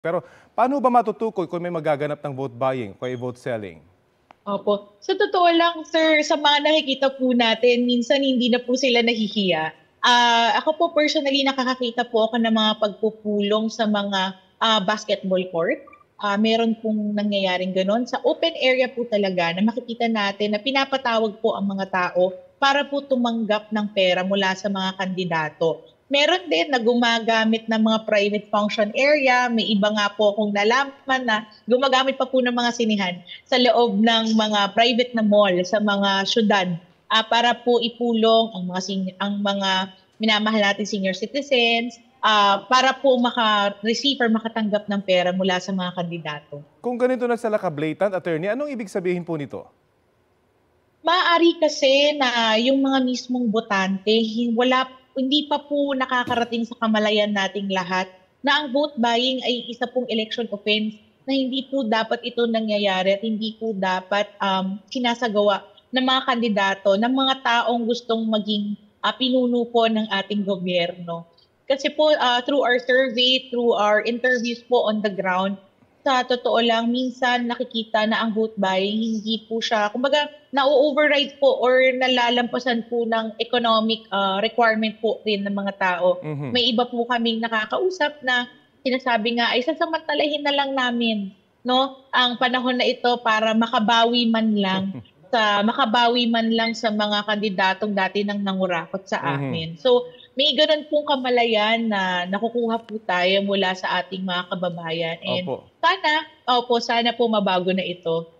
Pero paano ba matutukoy kung may magaganap ng vote buying o vote selling? Opo. Sa totoo lang, sir, sa mga nakikita po natin, minsan hindi na po sila nahihiya. Ako po personally, nakakakita po ako ng mga pagpupulong sa mga basketball court. Meron pong nangyayaring ganon. Sa open area po talaga na makikita natin na pinapatawag po ang mga tao para po tumanggap ng pera mula sa mga kandidato. Meron din na gumagamit ng mga private function area. May iba nga po akong nalaman na gumagamit pa po ng mga sinihan sa loob ng mga private na mall sa mga syudad para po ipulong ang mga minamahal nating senior citizens para po maka-receive or makatanggap ng pera mula sa mga kandidato. Kung ganito na sila ka-blatant, attorney, anong ibig sabihin po nito? Maaari kasi na yung mga mismong botante, hindi pa po nakakarating sa kamalayan nating lahat na ang vote buying ay isa pong election offense na hindi po dapat ito nangyayari at hindi po dapat sinasagawa ng mga kandidato, ng mga taong gustong maging pinuno po ng ating gobyerno. Kasi po through our survey, through our interviews po on the ground, sa totoo lang, minsan nakikita na ang vote buying, hindi po siya, kumbaga, na-override po or nalalampasan po ng economic requirement po rin ng mga tao. May iba po kaming nakakausap na sinasabi nga ay sasamantalahin na lang namin no ang panahon na ito para makabawi man lang sa mga kandidatong dati nang nangurakot sa amin. So may ganun pong kamalayan na nakukuha po tayo mula sa ating mga kababayan. And Opo. sana po mabago na ito.